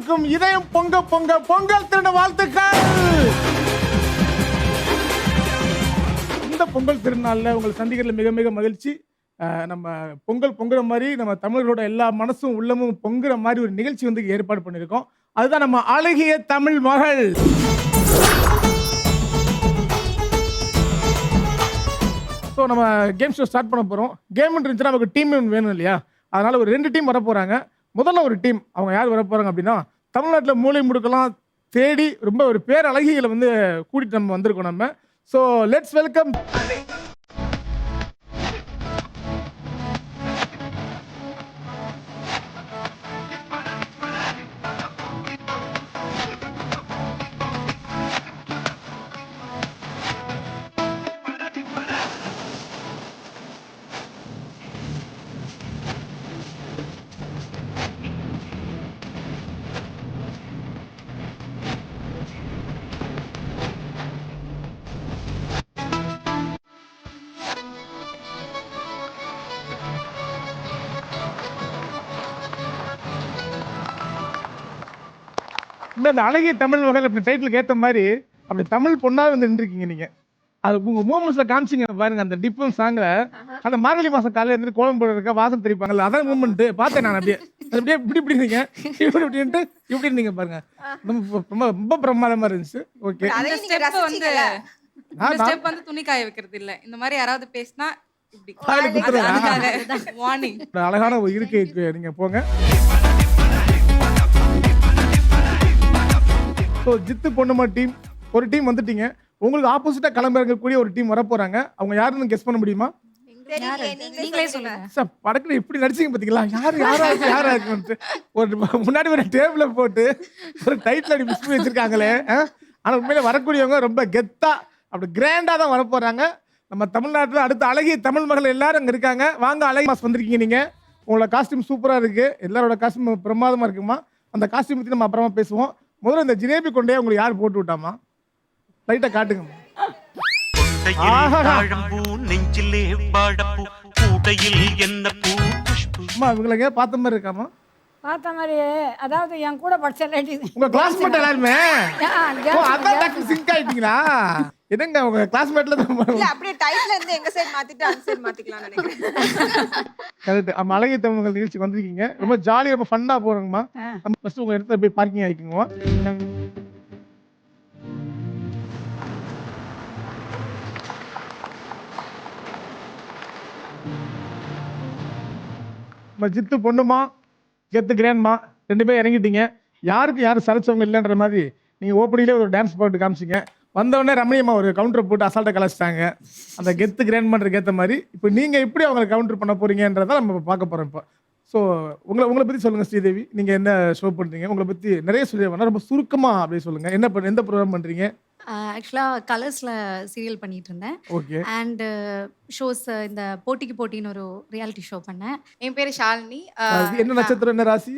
அனைவருக்கும் இதயம் பொங்க பொங்க பொங்கல் திருநாள் வாழ்த்துக்கள். இந்த பொங்கல் திருநாளில் உங்களை சந்திக்கிறதுல மிக மிக மகிழ்ச்சி. நம்ம பொங்கல் பொங்குற மாதிரி நம்ம தமிழர்களோட எல்லா மனசும் உள்ளமும் பொங்குற மாதிரி ஒரு நிகழ்ச்சி வந்து ஏற்பாடு பண்ணியிருக்கோம். அதுதான் நம்ம அழகிய தமிழ் மகள். ஸோ நம்ம கேம் ஷோ ஸ்டார்ட் பண்ண போகிறோம். கேம் இருந்துச்சுன்னா நமக்கு டீம் வேணும் இல்லையா? அதனால் ஒரு 2 டீம் வர போகிறாங்க. முதல்ல ஒரு டீம், அவங்க யார் வர போகிறாங்க அப்படின்னா, தமிழ்நாட்டில் மூலை முடுக்கலாம் தேடி ரொம்ப ஒரு பேரழகிகளை வந்து கூட்டிகிட்டு நம்ம வந்திருக்கோம் நம்ம. ஸோ லெட்ஸ் வெல்கம் இந்த அழகிய தமிழ் மகள் அப்படி டைட்டிலுக்கு ஏற்ற மாதிரி அப்படி தமிழ் பொண்ணாக வந்து நின்றுருக்கீங்க நீங்கள். அது உங்கள் மூமெண்ட்ஸில் காமிச்சிங்க பாருங்க. அந்த டிப்பன் சாங்கில் அந்த மார்கழி மாதம் காலையில் இருந்து கோலம் போடுறதுக்கா வாசம் தெரிவிப்பாங்கல்ல, அதான் மூமெண்ட்டு பார்த்தேன் நான். அப்படியே அப்படியே இப்படி இருந்தீங்க, இப்படின்ட்டு இப்படி இருந்தீங்க பாருங்க. ரொம்ப ரொம்ப பிரமாதமாக இருந்துச்சு. ஓகே, துணி காய வைக்கிறது இல்ல, இந்த மாதிரி யாராவது பேசினா அழகான ஒரு இருக்கை நீங்க போங்க. ஸோ ஜித்து பொண்ணுமா டீம் ஒரு டீம் வந்துட்டீங்க. உங்களுக்கு ஆப்போசிட்டா கிளம்பிறங்கக்கூடிய ஒரு டீம் வர போறாங்க. அவங்க யாருன்னு கெஸ் பண்ண முடியுமா? சார் படக்குல இப்படி நடிச்சிங்க பார்த்தீங்களா? யாரா இருக்கு ஒரு முன்னாடி ஒரு டேபிள போட்டு ஒரு டைட்டில் அடி மிஸ் பண்ணி வச்சிருக்காங்களே. ஆனால் உண்மையில வரக்கூடியவங்க ரொம்ப கெத்தா அப்படி கிராண்டா தான் வர போறாங்க. நம்ம தமிழ்நாட்டில் அடுத்த அழகிய தமிழ் மகள் எல்லாரும் அங்கே இருக்காங்க. வாங்க, அழகி மாஸ் வந்திருக்கீங்க நீங்க. உங்களோட காஸ்டியூம் சூப்பரா இருக்கு. எல்லாரோட காஸ்டியூம் பிரமாதமா இருக்குமா. அந்த காஸ்டியூம் பத்தி நம்ம அப்புறமா பேசுவோம். முதல்ல இந்த ஜிலேபி கொண்டே உங்களுக்கு யார் போட்டு விட்டாமா? லைட்டா காட்டுங்க. இவங்களுக்கு பார்த்த மாதிரி இருக்காமா? பார்த்த மாதிரி, அதாவது என் கூட படிச்ச லேடிஸ். உங்க கிளாஸ்மேட் எல்லாருமே அதான் சிங்க் ஆயிட்டீங்களா? என்னங்க உங்க கிளாஸ்மேட்ல தான் இல்ல, அப்படியே டைட்டில் இருந்து எங்க சைடு மாத்திட்டு அந்த சைடு மாத்திக்கலாம்னு நினைக்கிறேன். கரெக்ட். நம்ம அழகிய தமிழ் நிகழ்ச்சிக்கு வந்திருக்கீங்க. ரொம்ப ஜாலியா ரொம்ப ஃபன்னா போறோங்கம்மா. நம்ம ஃபர்ஸ்ட் உங்க இடத்துல போய் பார்க்கிங் ஆயிக்குங்கம்மா. நம்ம ஜித்து பொண்ணுமா கெத்து கிராண்ட்மா 2 பேரும் இறங்கிட்டீங்க. யாருக்கு யாரும் சரைச்சவங்க இல்லைன்ற மாதிரி நீங்கள் ஓப்பனிங்லேயே ஒரு டான்ஸ் போட்டு காமிச்சிங்க. வந்தவொடனே ரமணியம்மா ஒரு கவுண்டர் போட்டு அசால்ட்டாக கலாச்சிட்டாங்க. அந்த கெத்து கிராண்ட்மான்றதுக்கு ஏற்ற மாதிரி இப்போ நீங்கள் எப்படி அவங்களை கவுண்டர் பண்ண போகிறீங்கன்றதை நம்ம பார்க்க போகிறோம் இப்போ. ஸோ உங்களை பற்றி சொல்லுங்கள் ஸ்ரீதேவி. நீங்கள் என்ன ஷோ பண்ணுறீங்க? உங்களை பற்றி நிறைய சொல்லி வேணா, ரொம்ப சுருக்கமாக அப்படியே சொல்லுங்கள். எந்த ப்ரோக்ராம் பண்ணுறீங்க? ஆக்சுவலாக கலர்ஸில் சீரியல் பண்ணிட்டு இருந்தேன். ஓகே. அண்ட் ஷோஸ் இந்த போட்டிக்கு போட்டின்னு ஒரு ரியாலிட்டி ஷோ பண்ணேன். என் பேரு ஷாலினி. என்ன நட்சத்திரம், என்ன ராசி?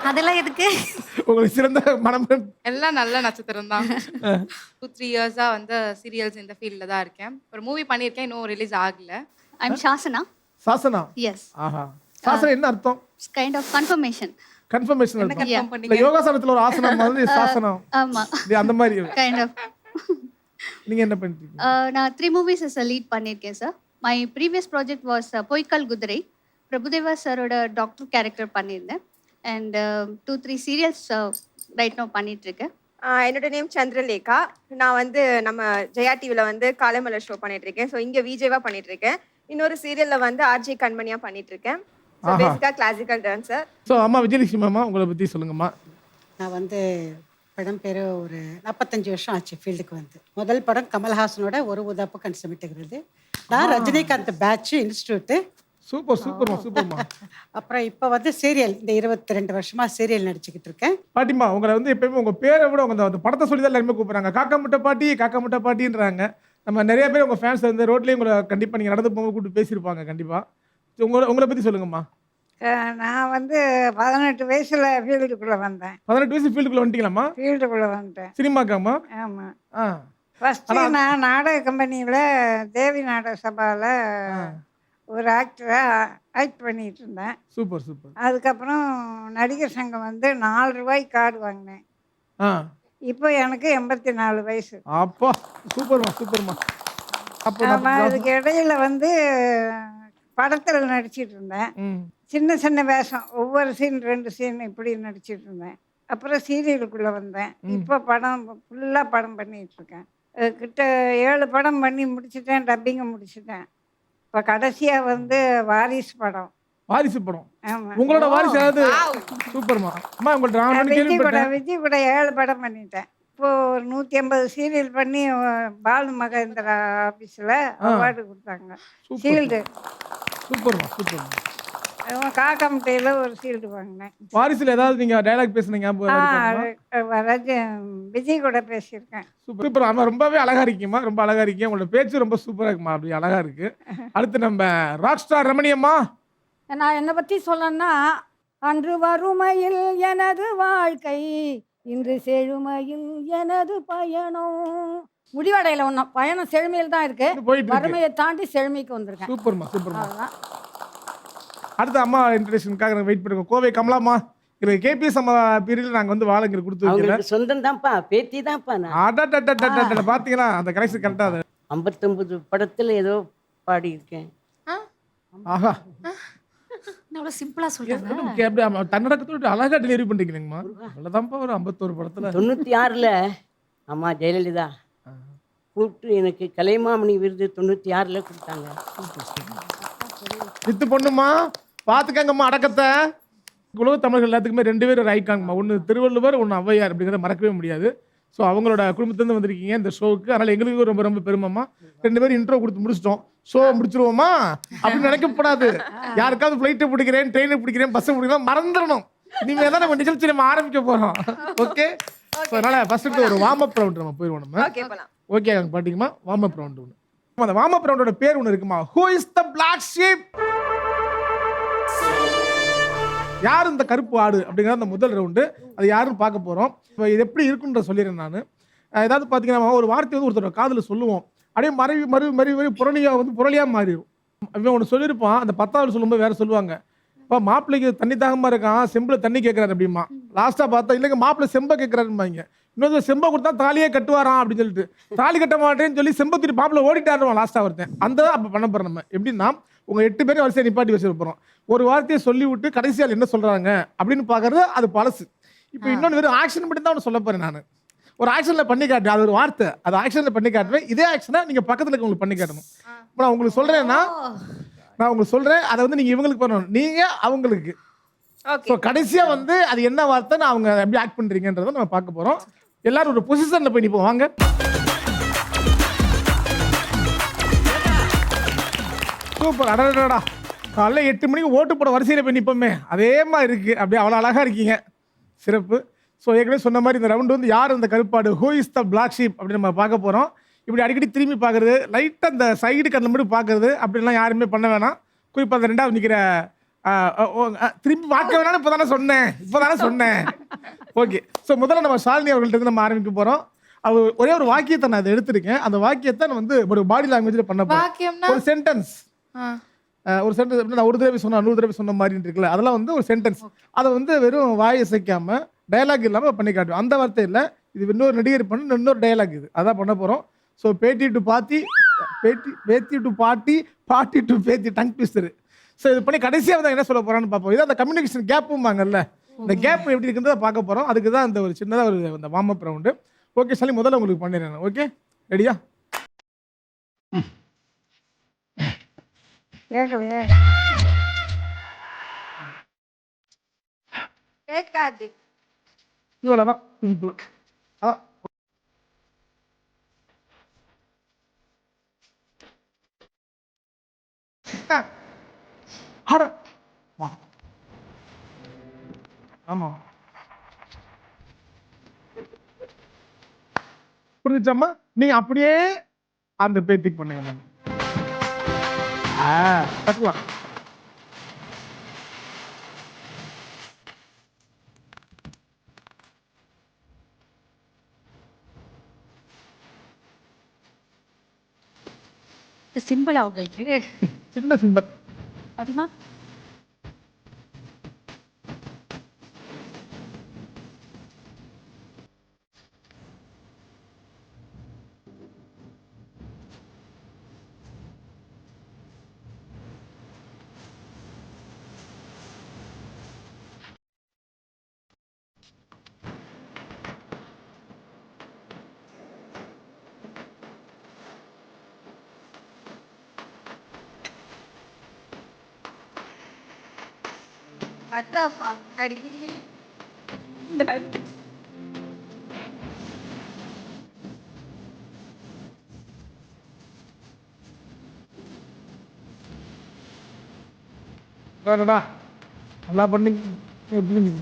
அதெல்லாம் எதுக்கு? உங்களுக்கு சிறந்த மனம் எல்லாம் நல்ல நட்சத்திரம் தான். 2-3 இயர்ஸா வந்து சீரியல்ஸ் இந்த ஃபீல்ட்ல தான் இருக்கேன். ஒரு மூவி பண்ணியிருக்கேன், இன்னும் ரிலீஸ் ஆகல. I am ஷாசனா. சாசனா? எஸ். ஆஹா, சாசனா என்ன அர்த்தம்? Kind of confirmation. கன்ஃபர்மேஷன் இல்ல, யோகாசனத்துல ஒரு ஆசனம் மாதிரி சாசனம். ஆமா, அந்த மாதிரி கைண்ட் ஆஃப். நீங்க என்ன பண்றீங்க? நான் 3 மூவிஸ் லீட் பண்ணியிருக்கேன் sir. My previous project was Poikkal Kuthirai. Prabhudeva சாரோட டாக்டர் கேரக்டர் பண்ணியிருந்தேன். அண்ட் 2-3 சீரியல்ஸ் ரைட் நோ பண்ணிட்டு இருக்கேன். என்னோட நேம் சந்திரலேகா. நான் வந்து நம்ம ஜெயா டிவில வந்து காலைமலர் ஷோ பண்ணிட்டு இருக்கேன். ஸோ இங்க விஜேவா பண்ணிட்டு இருக்கேன். இன்னொரு சீரியல்ல வந்து ஆர்ஜே கண்மணியா பண்ணிட்டு இருக்கேன். பேசிக்கா கிளாசிக்கல் டான்சர். ஸோ அம்மா விஜயலட்சுமி அம்மா உங்களை பற்றி சொல்லுங்கம்மா. நான் வந்து படம் பேர் ஒரு 45 வருஷம் ஆச்சு ஃபீல்டுக்கு வந்து. முதல் படம் கமல்ஹாசனோட ஒரு உதாப்பு கண் சமிட்டுகிறது. நான் ரஜினிகாந்த் பேட்ச் இன்ஸ்டியூட்டு. சூப்பர்மா. அப்புறம் இப்போ வந்து சீரியல் இந்த 22 வருஷமா சீரியல் நடிச்சுக்கிட்டு இருக்கேன். பாட்டிமா, உங்களை வந்து எப்பயுமே உங்க பேரை விட உங்க அந்த படத்தை சொல்லி தான் எல்லாருமே கூப்பிடுறாங்க. காக்கா முட்டை பாட்டின்றாங்க. நம்ம நிறைய பேர் உங்க ஃபேன்ஸ் வந்து ரோட்லேயும் உங்களை கண்டிப்பாக நீங்கள் நடந்து போக கூப்பிட்டு பேசியிருப்பாங்க. கண்டிப்பாக உங்களை பற்றி சொல்லுங்கம்மா. நான் வந்து 18 வயசுல ஃபீல்டுக்குள்ள வந்தேன். 18 வயசு ஃபீல்டுக்குள்ள வந்துட்டீங்களாம்மா? ஃபீல்டுக்குள்ள வந்துட்டேன். சினிமாக்காம்மா? ஆமா. ஃபர்ஸ்ட் நான் நாடக கம்பெனியில் தேவி நாடக சபாவில் ஒரு ஆக்டராக ஆக்ட் பண்ணிகிட்டு இருந்தேன். Super super. அதுக்கப்புறம் நடிகர் சங்கம் வந்து 4 ரூபாய்க்கு கார்டு வாங்கினேன். ஆ இப்போ எனக்கு 84 வயசு. அப்பா சூப்பர்மா சூப்பர்மா. அப்போ ஆமாம், அதுக்கு இடையில வந்து படத்தில் நடிச்சிட்டு இருந்தேன். ம் சின்ன சின்ன வேஷம், ஒவ்வொரு சீன் 2 சீன் இப்படி நடிச்சிட்டு இருந்தேன். அப்புறம் சீரியலுக்குள்ளே வந்தேன். இப்போ படம் ஃபுல்லாக படம் பண்ணிகிட்டு இருக்கேன். கிட்ட 7 படம் பண்ணி முடிச்சிட்டேன், டப்பிங்கை முடிச்சிட்டேன். இப்போ கடைசியாக வந்து வாரிசு படம். வாரிசு படம். ஆமாம், உங்களோட வாரிசு ஏதாவது? சூப்பர்மா. அம்மா உங்கள்ட்ட நான் விஜய் கூட கேள்விப்பட்டேன். விஜய் கூட 7 படம் பண்ணிட்டேன். இப்போது ஒரு 150 சீரியல் பண்ணி பாலு மகேந்திரா ஆஃபீஸில் அவார்டு கொடுத்தாங்க. Super shield. சூப்பர்மா சூப்பர்மா. காக்கமட்டையில் ஒரு ஷீல்டு வாங்கினேன். வாரிசுல ஏதாவது நீங்க டயலாக் பேசுன ஞாபகம் ஏதாவது இருக்கா? விஜய் கூட பேசியிருக்கேன். சூப்பர். ஆமா ரொம்பவே அழகா இருக்கீங்கம்மா, ரொம்ப அழகா இருக்கீங்க. உங்களோட பேச்சு ரொம்ப சூப்பரா இருக்குமா, அப்படி அழகா இருக்கு. அடுத்து நம்ம ராக் ஸ்டார் ரமணியம்மா. நான் என்னை பற்றி சொல்லணும்னா, அன்று வறுமையில் எனது வாழ்க்கை, இன்று செழுமையில் எனது பயணம். முடிவடையில் ஒன்றும் பயணம் செழுமையில் தான் இருக்கு. போயிட்டு இருக்கு. வறுமையை தாண்டி செழுமைக்கு வந்திருக்கேன். சூப்பர்மா சூப்பர்மா. அதுதான். அடுத்து அம்மா இன்ட்ரடக்ஷனுக்காக வெயிட் பண்ணுங்க. கோவை கமலாமா. எங்களுக்கு கேபிஎஸ் அம்மா பீரியட்ல நாங்க வந்து வாழங்க கொடுத்து வைக்கல. அவங்களுக்கு சொந்தம் தான்ப்பா, பேத்தி தான்ப்பா. நான் பாத்தீங்களா அந்த கனெக்ஷன் கரெக்டா அது. 59 படத்துல ஏதோ பாடி இருக்கேன். ஆஹா அவ்வளோ சிம்பிளா சொல்றாங்க. அப்படியே தன்னடக்கத்தோட அழகா டெலிவரி பண்றீங்களேங்கம்மா. அவ்வளவுதான்ப்பா ஒரு 51 படத்துல. 96ல அம்மா ஜெயலலிதா கூப்பிட்டு எனக்கு கலைமாமணி விருது 96ல கொடுத்தாங்க. வித்து பொண்ணுமா பாத்துக்கங்கம்மா அடக்கத்தை. உலக தமிழர்கள் எல்லாத்துக்குமே 2 பேர் ஒரு ஐக்காங்கம்மா. ஒன்று திருவள்ளுவர், ஒன்று ஔவையார் அப்படிங்கிறத மறக்கவே முடியாது. ஸோ அவங்களோட குடும்பத்திலேருந்து வந்திருக்கீங்க இந்த ஷோவுக்கு. அதனால் எங்களுக்கு ரொம்ப ரொம்ப பெருமைம்மா. 2 பேரும் இன்ட்ரோ கொடுத்து முடிச்சிட்டோம். ஷோ முடிச்சிருவோமா அப்படின்னு நினைக்கப்படாது. யாருக்காவது ஃப்ளைட்டை பிடிக்கிறேன், ட்ரெயினை பிடிக்கிறேன், பஸ்ஸை பிடிக்கிறேன் மறந்துடணும். இனிமேல் தான் நம்ம நிகழ்ச்சி நம்ம ஆரம்பிக்க போகிறோம். ஓகே. ஸோ அதனால் ஃபஸ்ட்டு ஒரு வார்ம் அப் ரவுண்ட் நம்ம போயிடுவோம் நம்ம. ஓகே போலாம். ஓகே பாட்டிங்கம்மா, வார்ம் அப் ரவுண்ட் ஒன்று. அந்த வார்ம் அப் ரவுண்டோட பேர் ஒன்று இருக்குமா, who is the black sheep. யார் இந்த கருப்பு ஆடு அப்படிங்கிற அந்த முதல் ரவுண்டு. அது யாருன்னு பார்க்க போகிறோம். இப்போ இது எப்படி இருக்குன்ற சொல்லிடுறேன் நான். ஏதாவது பார்த்தீங்கன்னா ஒரு வார்த்தை வந்து ஒருத்தரோட காதில் சொல்லுவோம், அப்படியே மறைவி மறுவி மறுவி மறுவி புரளியாக வந்து புரளியாக மாறிடும். இவன் ஒன்று சொல்லியிருப்பான், அந்த 10வது சொல்லும்போது வேறு சொல்லுவாங்க. இப்போ மாப்பிள்ளைக்கு தண்ணி தாகமாக இருக்கான், செம்பில் தண்ணி கேட்குறாரு அப்படிமா. லாஸ்ட்டாக பார்த்தா இல்லைங்க மாப்பிள்ளை செம்பை கேட்குறாருப்பாங்க. இன்னொரு செம்பை கொடுத்தா தாலியே கட்டுவாராம் அப்படின்னு சொல்லிட்டு தாலி கட்ட மாட்டேன்னு சொல்லி செம்பை தூட்டி மாப்பிள்ளை ஓடிட்டாருவான் லாஸ்ட்டாக ஒருத்தன். அந்த அப்போ பண்ண போகிறோம் நம்ம. எப்படின்னா உங்கள் 8 பேரும் வரிசையை நிப்பாட்டி வச்சு போகிறோம். ஒரு வார்த்தையை சொல்லி விட்டு கடைசியால் என்ன சொல்கிறாங்க அப்படின்னு பார்க்கறது அது பழசு. இப்போ இன்னொன்று வெறும் ஆக்ஷன் மட்டும் தான் ஒன்று சொல்ல போகிறேன் நான். ஒரு ஆக்ஷனில் பண்ணி காட்டுவேன், அது ஒரு வார்த்தை, அது ஆக்ஷனில் பண்ணி காட்டுவேன். இதே ஆக்ஷனை நீங்கள் பக்கத்தில் இருக்கவங்களுக்கு பண்ணி காட்டணும். இப்போ நான் உங்களுக்கு சொல்கிறேன்னா நான் உங்களுக்கு சொல்கிறேன், அதை வந்து நீங்கள் இவங்களுக்கு பண்ணணும், நீங்கள் அவங்களுக்கு. ஸோ கடைசியாக வந்து அது என்ன வார்த்தை நான் அவங்க எப்படி ஆக்ட் பண்ணுறீங்கன்றதை நம்ம பார்க்க போகிறோம். எல்லாரும் ஒரு பொசிஷனில் போய் நிற்போம் வாங்க. சூப்பர். அடடா காலைல 8 மணிக்கு ஓட்டு போட வரிசையில் போய் நிற்போமே அதே மாதிரி இருக்குது. அப்படியே அவ்வளோ அழகாக இருக்கீங்க, சிறப்பு. ஸோ ஏற்கனவே சொன்ன மாதிரி இந்த ரவுண்டு வந்து யார் இந்த கருப்பாடு, who is the black sheep அப்படின்னு நம்ம பார்க்க போகிறோம். இப்படி அடிக்கடி திரும்பி பார்க்குறது, லைட்டாக அந்த சைடு கண்ணில் மட்டும் பார்க்குறது அப்படின்லாம் யாருமே பண்ண வேணாம். குறிப்பாக அந்த 2வது நிற்கிற திரும்பி பார்க்க வேணாலும் இப்போ தானே சொன்னேன். ஓகே. ஸோ முதல்ல நம்ம ஷாலினி அவர்கள்ட்ட நம்ம ஆரம்பிக்க போகிறோம். அவர் ஒரே ஒரு வாக்கியத்தை நான் அதை எடுத்திருக்கேன். அந்த வாக்கியத்தை நான் வந்து ஒரு பாடி லாங்குவேஜில் பண்ண போகிறேன். ஒரு சென்டென்ஸ் நான் ஒரு தடவை சொன்ன 100 தடவை சொன்ன மாதிரி இருக்குல்ல, அதெல்லாம் வந்து ஒரு சென்டென்ஸ். அதை வந்து வெறும் வாய் அசைக்காமல் டயலாக் இல்லாமல் பண்ணி காட்டுவேன். அந்த வார்த்தை இல்லை, இது இன்னொரு நடிகர் பண்ண இன்னொரு டயலாக், இது அதான் பண்ண போகிறோம். ஸோ பேட்டி டு பாட்டி, பேத்தி டு பாட்டி, பாட்டி டு பேத்தி, டங் ட்விஸ்டர். ஸோ இது பண்ணி கடைசியாக வந்து என்ன சொல்ல போகிறான்னு பார்ப்போம். இதான் அந்த கம்யூனிகேஷன் கேப்பும்பாங்கல்ல, இந்த கேப் எப்படி இருக்குன்றதை பார்க்க போகிறோம். அதுக்கு தான் இந்த ஒரு சின்னதாக ஒரு இந்த வார்ம் அப் ரவுண்டு. ஓகே சொல்லி முதல்ல உங்களுக்கு பண்ணிடுறேன். ஓகே ரெடியா? கேட்கவே கேட்காது. இவ்வளோதான். ஆமா புரிஞ்சுச்சாம்மா? நீங்க அப்படியே அந்த பேத்திக்கு பண்ணுங்க. கட்டலாம். சிம்பிள் ஆகுது. சின்ன சிம்பல். அப்படின்னா அதாப்பா அடிக்கடி வேறடா நல்லா பண்ணீங்க. எப்படி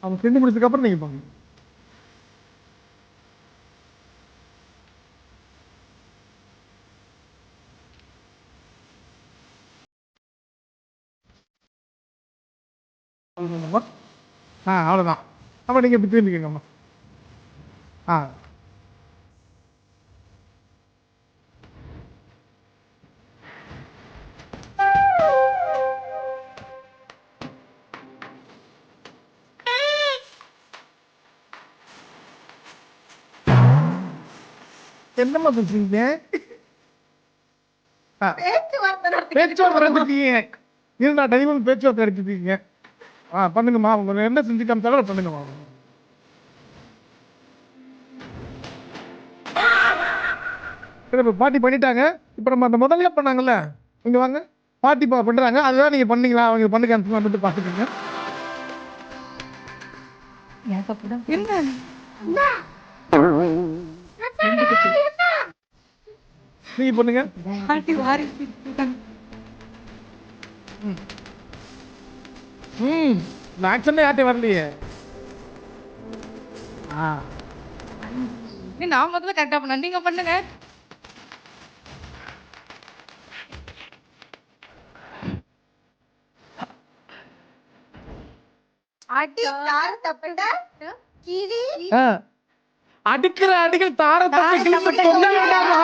அவங்க செஞ்சு முடிச்சதுக்கு அப்புறம் நீங்க பாருங்க. அவ்வளோதான். அப்போ நீங்கள் இப்படி திரும்பிக்கங்கம்மா. ஆ என்னம்மா பேசுறீங்க? பேச்சுவார்த்தை நடத்திருக்கீங்க. இருந்தா டைம் பேச்சுவார்த்தை நடத்திருக்கீங்க. பண்ணுங்கம்மா. உங்க என்ன செஞ்சு காமிச்சாலும் பண்ணுங்கம்மா. சரி, இப்போ பாட்டி பண்ணிட்டாங்க. இப்போ நம்ம அந்த முதல்ல பண்ணாங்கல்ல, இங்கே வாங்க. பாட்டி பண்ணுறாங்க, அதுதான் நீங்கள் பண்ணீங்களா? அவங்க பண்ணி காமிச்சு வந்துட்டு பார்த்துக்கோங்க. எனக்கு அப்படிதான் நீங்க பண்ணுங்க. பாட்டி வாரி நான் ஆக்ஷன்ல யார்ட்டையும் வரலையே. நான் முதல்ல கரெக்டா பண்ண நீங்க பண்ணுங்க. அடிக்கிற அடிகள் தாரத்தை சொல்ல வேண்டாமா?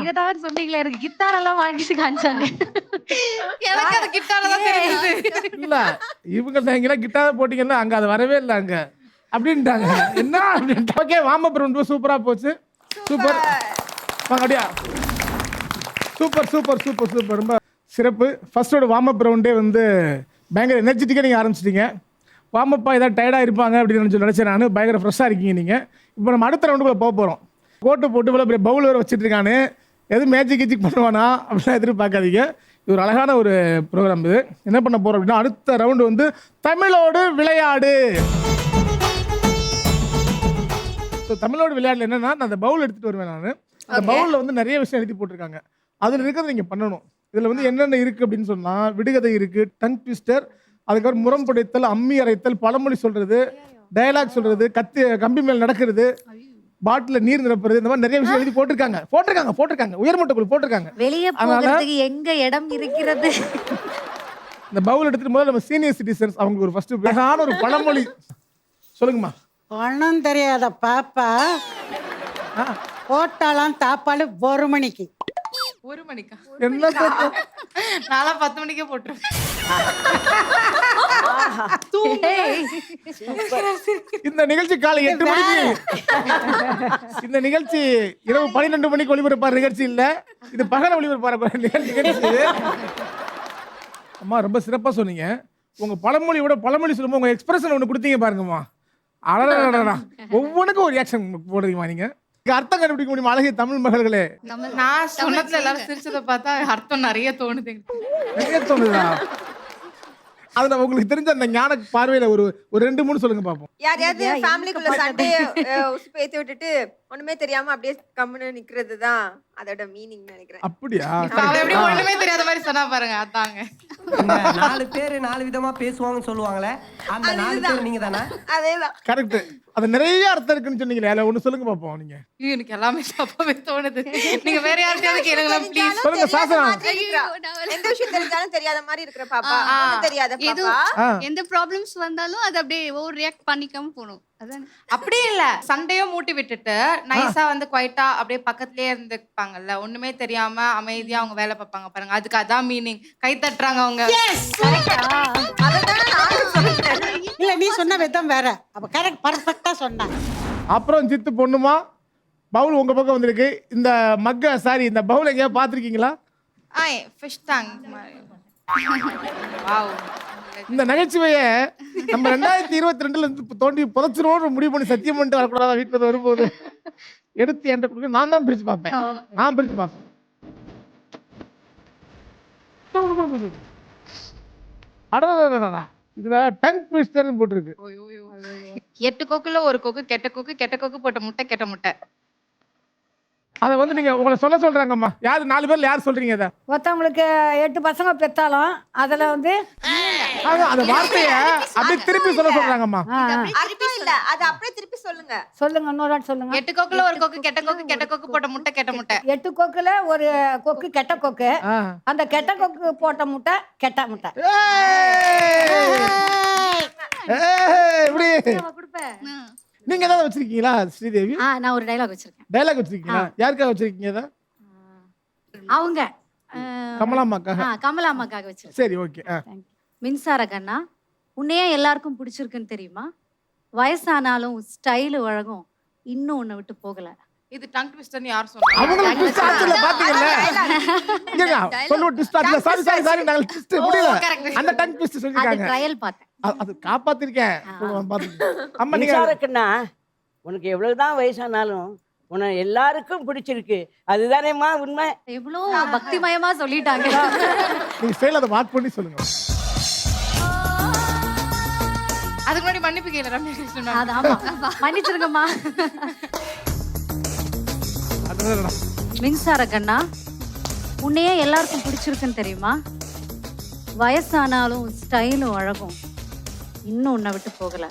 இதான் சொன்னீங்களே, எனக்கு கிட்டார் எல்லாம் வாங்கிட்டு காமிச்சாங்க. எனக்கு அது கிட்டார் தான் தெரியுது. இல்ல இவங்க எங்கெல்லாம் கிட்டார் போட்டீங்கன்னா அங்க அது வரவே இல்லை அங்க அப்படின்ட்டாங்க. என்ன அப்படின்ட்டு. ஓகே, வார்ம் அப் ரவுண்ட் சூப்பரா போச்சு. சூப்பர். வாங்க அப்படியா. Super super super super. ரொம்ப சிறப்பு. ஃபர்ஸ்டோட வார்ம் அப் ரவுண்டே வந்து பயங்கர எனர்ஜெட்டிக்காக நீங்கள் ஆரம்பிச்சிட்டீங்க. வார்ம் அப்பா ஏதாவது டயர்டாக இருப்பாங்க அப்படின்னு நினச்சேன் நான். பயங்கர ஃப்ரெஷ்ஷாக இருக்கீங்க நீங்கள். இப்போ நம்ம அடுத்த ரவுண்டுக்குள்ளே போக போகிறோம். கோட்டை போட்டு இவ்வளோ பெரிய பவுல் வேறு வச்சுட்டு இருக்கானு, எதுவும் மேஜிக் கிஜிக் பண்ணுவானா அப்படிலாம் எதிர்பார்க்காதீங்க. இது ஒரு அழகான ஒரு ப்ரோக்ராம். இது என்ன பண்ண போகிறோம் அப்படின்னா, அடுத்த ரவுண்டு வந்து தமிழோடு விளையாடு. ஸோ தமிழோடு விளையாடல என்னன்னா, நான் அந்த பவுல் எடுத்துகிட்டு வருவேன். நான் அந்த பவுலில் வந்து நிறைய விஷயம் எழுதி போட்டிருக்காங்க. அதில் இருக்கிறத நீங்கள் பண்ணணும். இதில் வந்து என்னென்ன இருக்குது அப்படின்னு சொன்னால், விடுகதை இருக்குது, டங் ட்விஸ்டர், அதுக்கப்புறம் முரம் புடைத்தல், அம்மி அரைத்தல், பழமொழி சொல்கிறது, டயலாக் சொல்கிறது, கம்பி மேல் நடக்கிறது, பாட்டில் நீர் நிரப்புறது, இந்த மாதிரி நிறைய விஷயம் எழுதி போட்டிருக்காங்க. உயர்மட்ட குழு போட்டிருக்காங்க. வெளியே போகிறதுக்கு எங்க இடம் இருக்கிறது? இந்த பவுல் எடுத்துட்டு போது நம்ம சீனியர் சிட்டிசன்ஸ் அவங்களுக்கு ஒரு ஃபர்ஸ்ட் அழகான ஒரு பழமொழி சொல்லுங்கம்மா. ஒன்றும் தெரியாத பாப்பா போட்டாலாம் தாப்பாலு 1 மணிக்கு. 1 மணிக்கா? என்ன நாளா 10 மணிக்கே போட்டுருவேன். இந்த நிகழ்ச்சி காலை 8 மணிக்கு, இந்த நிகழ்ச்சி இரவு 12 மணிக்கு ஒளிபரப்பார் நிகழ்ச்சி இல்ல, இது பகல ஒளிபரப்பார் நிகழ்ச்சி. அம்மா ரொம்ப சிறப்பா சொன்னீங்க. உங்க பழமொழியோட பழமொழி சொல்லும்போது உங்க எக்ஸ்பிரஷன் ஒன்று கொடுத்தீங்க பாருங்கம்மா. அழகா ஒவ்வொன்றுக்கும் ஒரு ரியாக்ஷன் போடுறீங்கம்மா. நீங்க அர்த்தம் கண்டுபிடிக்க முடியுமா அழகிய தமிழ் மகள்களே? நான் சொன்னதுல எல்லாரும் சிரிச்சதை பார்த்தா அர்த்தம் நிறைய தோணுது. நிறைய தோணுதா? அதுல உங்களுக்கு தெரிஞ்ச அந்த ஞான பார்வையில ஒரு 2-3 சொல்லுங்க பாப்போம். யாரையாவது ஃபேமிலிக்குள்ள சண்டைய உசுப்பு ஏத்தி விட்டுட்டு ஒண்ணுமே தெரியாம அப்படியே கம்முன்னு நிக்கிறது தான் அதோட மீனிங் நினைக்கிறேன். அப்படியா? அவ எப்படி ஒண்ணுமே தெரியாத மாதிரி சொன்னா பாருங்க. அதாங்க 4 பேர் 4 விதமா பேசுவாங்கன்னு சொல்லுவாங்களே, அந்த 4 பேர் நீங்க தானே? அதேதான். கரெக்ட். அது நிறைய அர்த்தம் இருக்குன்னு சொன்னீங்களே, அதுல ஒண்ணு சொல்லுங்க பாப்போம். நீங்க எனக்கு எல்லாமே தப்பாவே தோணுது. நீங்க வேற யார்கிட்டயாவது கேளுங்களா ப்ளீஸ். சொல்லுங்க சாசனா. எந்த விஷயம் தெரிஞ்சாலும் தெரியாத மாதிரி இருக்கிற பாப்பா, ஒண்ணும் தெரியாத பாப்பா. எந்த ப்ராப்ளம்ஸ் வந்தாலும் அது அப்படியே ஓவர் ரியாக்ட் பண்ணிக்காம போகணும். அதான் அப்படியே இல்ல சண்டையோ மூட்டி விட்டுட்டு நைஸா வந்து குவைட்டா அப்படியே பக்கத்துலயே இருந்துப்பாங்கல்ல, ஒண்ணுமே தெரியாம அமைதியா அவங்க வேலை பார்ப்பாங்க பாருங்க, அதுக்கு அதான் மீனிங். கை தட்டுறாங்க அவங்க. இல்ல நீ சொன்ன விதம் வேற. அப்ப கரெக்ட் பர்ஃபெக்ட்டா சொன்ன. அப்புறம் ஜித்து பொண்ணுமா பவுல் உங்க பக்கம் வந்திருக்கு. இந்த மக்க சாரி இந்த பவுல் எங்கேயா பார்த்துருக்கீங்களா? ஃபிஷ் டேங்க் மாதிரி. வாவ். இந்த நகைச்சுவையை நம்ம 2022ல இருந்து தோண்டி புதைச்சிருவோம் முடிவு பண்ணி சத்தியம் பண்ணிட்டு வரக்கூடாதா? வீட்டுல வரும்போது எடுத்து என்கிட்ட கொடுக்க நான் தான் பிரிச்சு பார்ப்பேன். நான் பிரிச்சு பார்ப்பேன். அடடா இதுல டங் ட்விஸ்டர்னு போட்டிருக்கு. 8 கொக்குல ஒரு கொக்கு கெட்ட கொக்கு, கெட்ட கொக்கு போட்ட முட்டை, கெட்ட முட்டை. அதை வந்து நீங்க உங்களை சொல்றாங்கம்மா. யாரு 4 பேர்ல யார் சொல்றீங்க அதை? ஒருத்தவங்களுக்கு 8 பசங்க பெத்தாலும் அதுல வந்து அந்த வார்த்தைய அப்படியே திருப்பி சொல்றாங்கம்மா. அர்த்தம் இல்ல, அது அப்படியே திருப்பி சொல்லுங்க. சொல்லுங்க, இன்னொரு வாட்டி சொல்லுங்க. 8 கொக்குல ஒரு கொக்கு கெட்ட கொக்கு, கெட்ட கொக்கு போட்ட முட்டை, கெட்ட முட்டை. 8 கொக்குல ஒரு கொக்கு கெட்ட கொக்கு, அந்த கெட்ட கொக்கு போட்ட முட்டை கெட்ட முட்டை. இப்படி நீங்க ஏதாவது வச்சிருக்கீங்களா ஸ்ரீதேவி? நான் ஒரு டைலாக் வச்சிருக்கேன். டைலாக் வச்சிருக்கீங்களா? யாருக்காக வச்சிருக்கீங்க இதை? அவங்க கமலாமாக்காக. கமலாமாக்காக வச்சிருக்கேன். சரி ஓகே. மின்சார கண்ணா, உன்னையே எல்லாருக்கும் பிடிச்சிருக்குன்னு தெரியுமா? வயசானாலும் ஸ்டைலு அழகும் இன்னும் உன்னை விட்டு போகல. இது டங் ட்விஸ்டர்னு யார் சொன்னா? அவங்கள ட்விஸ்ட் ஆச்சுல பாத்தீங்கல்ல. இங்கங்க சொல்லுங்க ட்விஸ்ட் ஆச்சுல. சாரி நாங்க ட்விஸ்ட் முடியல. அந்த டங் ட்விஸ்ட் அது சொல்லிருக்காங்க. ட்ரையல் பார்த்தேன். அது காப்பாத்திருக்கேன். பாத்துங்க. அம்மா நீங்க மின்சாரக்கண்ணா, உனக்கு எவ்வளவுதான் வயசானாலும் உன்னை எல்லாருக்கும் பிடிச்சிருக்கு, அதுதானேம்மா உண்மை? எவ்வளோ பக்திமயமா சொல்லிட்டாங்க. நீங்க ஸ்டைல் அதை வாட் பண்ணி சொல்லுங்க. அதுக்கு முன்னாடி மன்னிப்பு கேளு ரம்யா கிருஷ்ணன். அது ஆமா, மன்னிச்சிருங்கம்மா. மின்சார கண்ணா, உன்னையே எல்லாருக்கும் பிடிச்சிருக்குன்னு தெரியுமா? வயசானாலும் ஸ்டைலும் அழகும் இன்னும் உன்னை விட்டு போகல.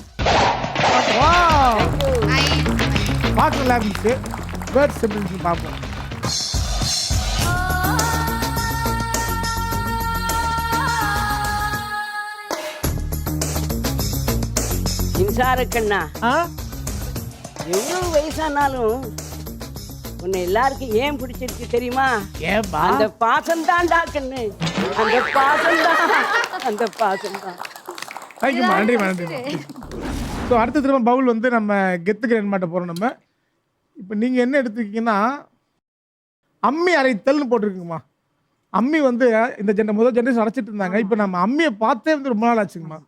பாட்டு நல்லா இருந்துச்சு. வேர்ட்ஸ் எப்படி இருந்துச்சு பார்ப்போம். மின்சாரக்கண்ணா, எவ்வளவு வயசானாலும் உன்னை எல்லாருக்கும் ஏன் பிடிச்சிருக்கு தெரியுமா? ஏன்பா? அந்த பாசம் தான்டா கண்ணு, அந்த பாசம் தான், அந்த பாசம் தான். தேங்க்யூமா, நன்றிமா. ஸோ அடுத்த திரும்ப பவுல் வந்து நம்ம கெத்துக்கு மாட்ட போகிறோம். நம்ம இப்போ நீங்கள் என்ன எடுத்துக்கிங்கன்னா அம்மி அரைத்தல்னு போட்டிருக்குங்கம்மா. அம்மி வந்து இந்த முதல் ஜென்ரேஷன் அரைச்சிட்டு இருந்தாங்க. இப்போ நம்ம அம்மியை பார்த்தே வந்து ரொம்ப நாள் ஆச்சுங்கம்மா.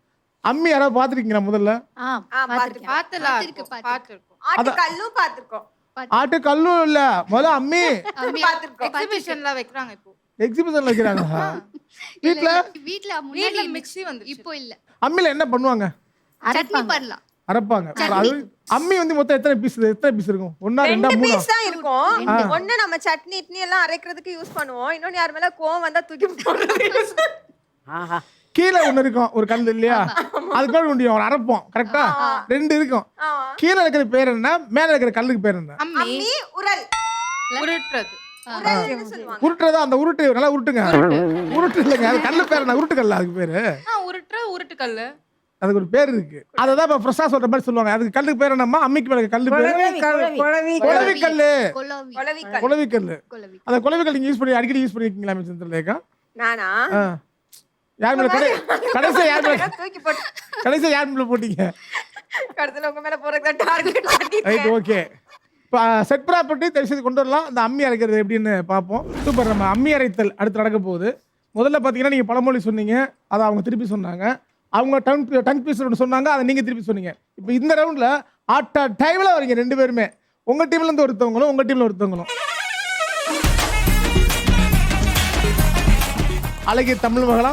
அம்மி யாராவது பார்த்துருக்கீங்களா முதல்ல? ஆட்டுக்கல்லும் பாத்துருக்கோம். ஆட்டுக்கல்லும் இல்ல, முதல்ல அம்மி எக்ஸிபிஷன்ல வைக்கறாங்க. இப்போ எக்ஸிபிஷன்ல வைக்கிறாங்க. வீட்ல முன்னாடி மிக்ஸி வந்து இப்போ இல்ல. அம்மில என்ன பண்ணுவாங்க? சட்னி பண்ணலாம். அரைப்பாங்க. அது அம்மி வந்து மொத்தம் எத்தனை பீஸ் இருக்கும்? 1 2 3 பீஸ் தான் இருக்கும். ஒண்ணு நம்ம சட்னி இட்னி எல்லாம் அரைக்கிறதுக்கு யூஸ் பண்ணுவோம். இன்னொன்னு யார் மேல கோவம் வந்தா தூக்கி போடுறது. ஆஹா, கீழே ஒண்ணு இருக்கும் ஒரு கல் இல்லையா? அதுக்கு மேல ஒன்று ஒரு அரைப்போம். கரெக்டா? 2 இருக்கும். கீழே இருக்கிற பேர் என்ன, மேல இருக்கிற கல்லுக்கு பேர் என்ன? அம்மி, உரல். உருட்டுறது. உரல்னு சொல்லுவாங்க. உருட்டுறதா? அந்த உருட்டு நல்லா உருட்டுங்க. உருட்டு இல்லைங்க, அது கல்லு பேர் என்ன? உருட்டு கல்லா அதுக்கு பேரு? உருட்டுக்கல்லு. அதுக்கு ஒரு பேர் இருக்கு. அததான் இப்ப ஃப்ரெஷ்ஷா சொல்ற மாதிரி சொல்லுவாங்க. அதுக்கு கல்லுக்கு பேர் என்னம்மா? அம்மிக்கு மேல கல்லு பேரு குளவி கல்லு. குளவி கல்லு. அந்த குளவி கல் நீங்க யூஸ் பண்ணி அடிக்கடி யூஸ் பண்ணிருக்கீங்களா மிச்சந்திரலேகா? நானா? யார் மேல கடைசியா யார் மேல தூக்கி போட்டு கடைசியா யார் மேல போட்டீங்க? கடைசில உங்க மேல போறதுக்கு டார்கெட் பண்ணிட்டேன். Right, okay. இப்போ செட் ப்ராப்பர்ட்டி தெரிஞ்சது கொண்டு வரலாம். அந்த அம்மி அரைக்கிறது எப்படின்னு பார்ப்போம். சூப்பர். நம்ம அம்மி அரைத்தல் அடுத்து நடக்க போகுது. முதல்ல பார்த்தீங்கன்னா நீங்கள் பழமொழி சொன்னீங்க, அதை அவங்க திருப்பி சொன்னாங்க. அவங்க டங் பீஸ் ஒன்று சொன்னாங்க, அதை நீங்கள் திருப்பி சொன்னீங்க. இப்போ இந்த ரவுண்டில் ஆட்ட டைமில் வரீங்க 2 பேருமே. உங்கள் டீம்லேருந்து ஒருத்தவங்களும் உங்கள் டீமில் ஒருத்தவங்களும். அழகிய தமிழ் மகளா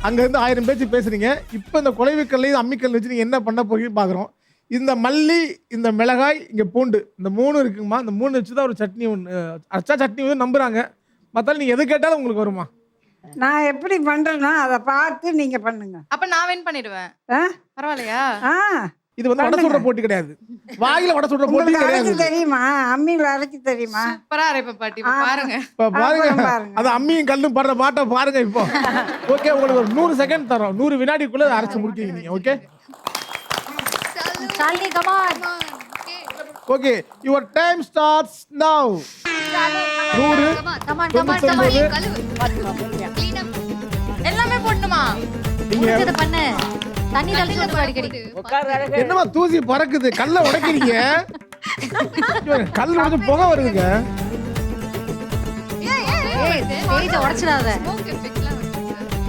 அங்கேருந்து 1000 பேச்சு பேசுறீங்க. இப்போ இந்த குலைவுக்கல்லையும் அம்மிக்கல் வச்சு நீங்கள் என்ன பண்ண போறீங்கன்னு பார்க்குறோம். இந்த மல்லி, இந்த மிளகாய், இங்கே பூண்டு, இந்த 3 இருக்குங்கம்மா. இந்த 3 வச்சு தான் ஒரு சட்னி ஒன்று அரைச்சா சட்னி வந்து நம்புறாங்க. மற்றாலும் நீங்கள் எது கேட்டாலும் உங்களுக்கு வருமா? நான் எப்படி பண்றேனோ அதை பார்த்து நீங்க பண்ணுங்க. அப்ப நான் வின் பண்ணிடுவேன். பரவாயில்லையா? இது வந்து வடை சுடுற போட்டி கிடையாது. வாயில வடை சுடுற போட்டி கிடையாது. தெரியுமா? அம்மியில அரைச்சி தெரியுமா? சூப்பரா அரைப்ப பாட்டி. பாருங்க பாருங்க, அது அம்மியும் கல்லும் படுற பாட்டை பாருங்க. இப்போ ஓகே, உங்களுக்கு ஒரு 100 செகண்ட் தரோம். 100 வினாடிக்குள்ள அரைச்சு முடிக்கிறீங்க. Okay, Shalini come on. Okay your time starts now. 100 come on come on come on. 99 எல்லாமே போடணுமா? முடிஞ்சத பண்ணு. தண்ணி தெளிச்சு அடிக்கடி. என்னமா தூசி பறக்குது, கல்ல உடைக்கிறீங்க. கல் உடைச்சு புகை வருதுங்க. ஏய் ஸ்டேஜ் உடைச்சிடாத.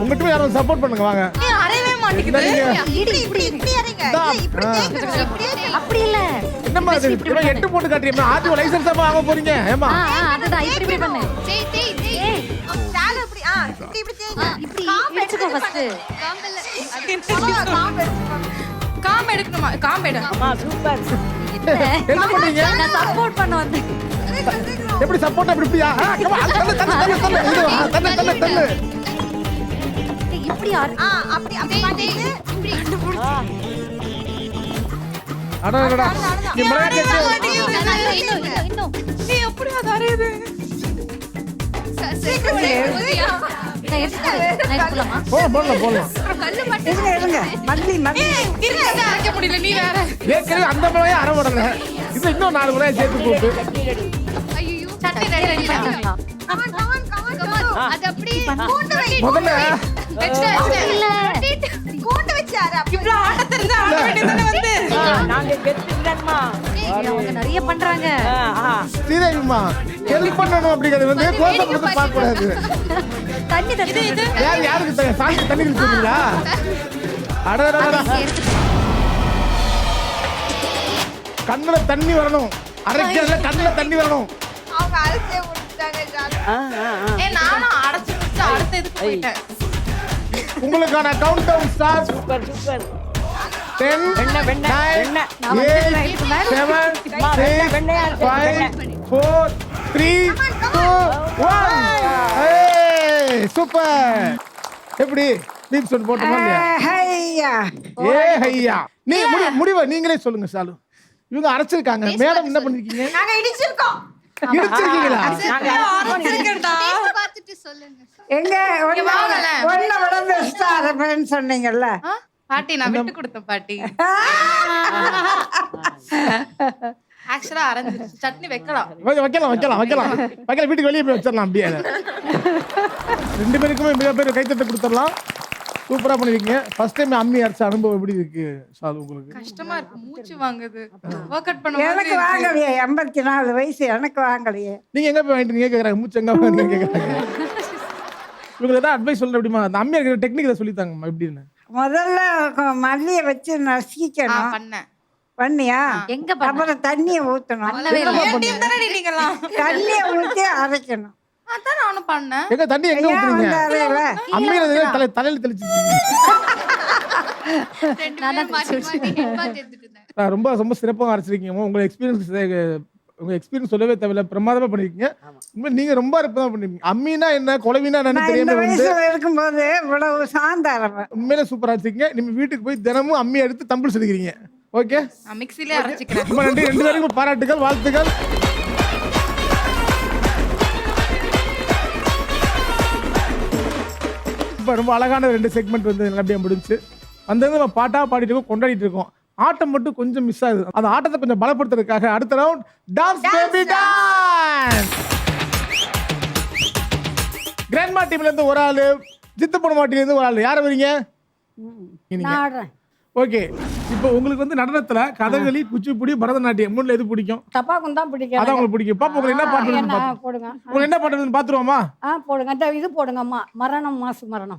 உங்ககிட்ட யாரும் சப்போர்ட் பண்ணுங்க வாங்க. அரையவே மாட்டேங்குது. அப்படி இல்ல. என்னம்மா இது? இப்ப 8 போட்டு காட்டுறீங்க. ஆர்டிஓ லைசென்ஸ் வாங்க போறீங்க. ஏமா அதுதான் இப்படி பண்ணு. ஏய் சால இப்படி இப்படி தேய்ங்க. இப்படி இழுச்சுக்கோ ஃபர்ஸ்ட். காம் எடுக்கணுமா? காம் எடு. அம்மா சூப்பர். என்ன பண்றீங்க? நான் சப்போர்ட் பண்ண வந்தேன். எப்படி சப்போர்ட் அப்படி இப்படியா? கம் ஆன் தள்ளு தள்ளு தள்ளு தள்ளு. இது தள்ளு தள்ளு. இப்படி ஆறு. அப்படி அப்படி பண்ணிட்டு இப்படி அடடடா. நீ மலையாள இன்னும் நீ எப்படி அது அரையுது? நான் எடுத்துக்கலாமா? போடலாம். இருங்க மல்லி மல்லி இருங்க அரைக்க முடியல நீ வேற. ஏற்கனவே அந்த மலையை அரை விடல. இது இன்னும் 4 மலையை சேர்த்து போட்டு. ஐயோ சட்னி ரெடி பண்ணிட்டாங்களா? அது அப்படி முதல்ல இல்ல. கூட்டு வச்சாரு. இவ்ளோ ஆட்ட தெரிஞ்சா ஆட வேண்டியதானே வந்து. நாங்க கெத்துறோம்மா. அவங்க நிறைய பண்றாங்க. ஸ்ரீதேவிமா ஹெல்ப் பண்ணணும் அப்படிங்கிறது வந்து கோசம் கொடுத்து பார்க்க கூடாது. தண்ணி தண்ணி யாருக்கு சாமி தண்ணி குடிச்சீங்களா? அடடடடா. கண்ணுல தண்ணி வரணும். அரைக்கிறதுல கண்ணுல தண்ணி வரணும். அவங்க அரைச்சே முடிச்சிட்டாங்க ஜாலி. நானும் அடைச்சு முடிச்சு அடுத்த இதுக்கு போயிட்டேன். உங்களுக்கான countdown start. Super super. 10 வெண்ணெய் 9 8 7 6 5 4 3 2 1. ஏய் சூப்பர். எப்படி பீப் சொட் போட்டோமா இல்லையா? ஹையா ஹையா. நீ முடிவை நீங்களே சொல்லுங்க சாலு. இவங்க அரைச்சிருக்காங்க. மேடம் என்ன பண்ணிருக்கீங்க? நாங்க இடிச்சிருக்கோம். இடிச்சிருக்கீங்களா? பார்த்துட்டு சொல்லுங்க. எங்க ஒன்ன விட பெஸ்டா அரைப்பேன்னு சொன்னீங்கல்ல. பாட்டி நான் விட்டு கொடுத்தேன் பாட்டி. ஆக்சுவலா அரைஞ்சிருச்சு. சட்னி வைக்கலாம். வீட்டுக்கு வெளியே போய் வச்சிடலாம். அப்படியே 2 பேருக்குமே மிகப்பெரிய கைத்தட்டை கொடுத்துடலாம். சூப்பரா பண்ணிருக்கீங்க. ஃபர்ஸ்ட் டைம் அம்மி அரைச்ச அனுபவம் எப்படி இருக்கு சாலு உங்களுக்கு? கஷ்டமா இருக்கு. மூச்சு வாங்குது. வொர்க் அவுட் பண்ண எனக்கு வாங்கலையே 84 வயசு எனக்கு வாங்கலையே. நீங்க எங்க போய் வாங்கிட்டு கேக்குறாங்க? மூச்சு எங்க வாங்க கேக்குறாங்க. உங்களுக்கு ஏதாவது அட்வைஸ் சொல்ற அப்படிமா? அந்த அம்மி அரைக்கிற டெக்னிக் சொல்லித்தாங்கம்மா எப்படின்னு. முதல்ல மல்லியை வச்சு நசுக்கிக்கணும். பண்ணேன். பண்ணியா? எங்க அப்புறம் தண்ணியை ஊற்றணும். தண்ணியை ஊற்றி அரைக்கணும். அதான் நானும் பண்ணேன். எங்க தண்ணி எங்க ஊத்துறீங்க? அம்மியில தலையில தெளிச்சிருக்கீங்க. ரொம்ப ரொம்ப சிறப்பாக அரைச்சிருக்கீங்க. உங்க எக்ஸ்பீரியன்ஸ் சொல்லவே தேவையில்ல. பிரமாதமா பண்ணிருக்கீங்க. நீங்க ரொம்ப அற்புதமா பண்ணிருக்கீங்க. அம்மினா என்ன குழவினா என்னன்னு தெரியாம வந்து இருக்கும்போது இவ்வளவு சாந்தாரம் உண்மையிலே சூப்பரா அரைச்சிருக்கீங்க. நீங்க வீட்டுக்கு போய் தினமும் அம்மி எடுத்து தம்பிள் சொல்லிக்கிறீங்க. ஓகே மிக்ஸிலே அரைச்சிக்கிறேன். ரொம்ப நன்றி. 2 பேருக்கும் பாராட்டுகள், வாழ்த்துக்கள். இப்போ ரொம்ப அழகான 2 செக்மெண்ட் வந்து நல்லபடியாக முடிஞ்சு வந்தது. நம்ம பாட்டாக பாடிட்டு இருக்கோம், கொண்டாடிட்டு இருக்கோம். ஆட்டம் மட்டும் கொஞ்சம் மிஸ் ஆகுது. அந்த ஆட்டத்தை கொஞ்சம் பலப்படுத்துறதுக்காக அடுத்த round dance baby dance. Grandma டீம்ல இருந்து ஒரு ஆளு, ஜித்து பொண்ணு டீம்ல இருந்து ஒரு ஆளு. யாரை வரீங்க? ஓகே. இப்போ உங்களுக்கு வந்து நடனத்துல கதகளி, குச்சிப்புடி, பரதநாட்டியம் 3ல எது பிடிக்கும்? தப்பாக்கும் தான் பிடிக்கும். அதான் உங்களுக்கு பிடிக்கும். பாப்பா உங்களுக்கு என்ன பாட்டு போடுங்க. உங்களுக்கு என்ன பாட்டு பாத்துருவோமா? போடுங்க. இது போடுங்கம்மா. மரணம் மாசு மரணம்.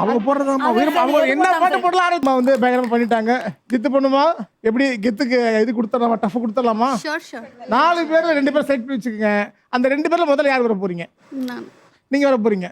அவங்க போடுறதாம்மா. அவங்க என்ன பாட்டு போடலாம் வந்து பயங்கரமா பண்ணிட்டாங்க. ஜித்து பொண்ணுமா எப்படி கெத்துக்கு இது கொடுத்துடலாமா? டஃப் கொடுத்துடலாமா? 4 பேர்ல 2 பேர் செலக்ட் பண்ணி வச்சுக்கோங்க. அந்த 2 பேர்ல முதல்ல யார் வர போறீங்க? நீங்க வர போறீங்க.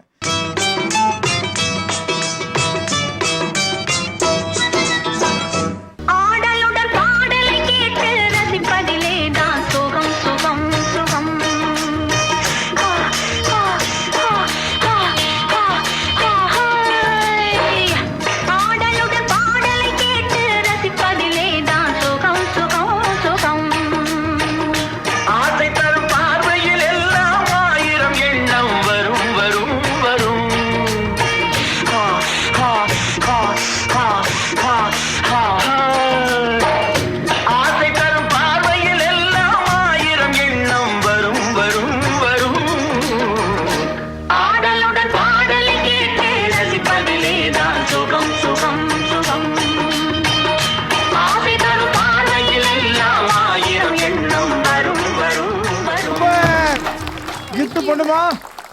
பொண்ணுமா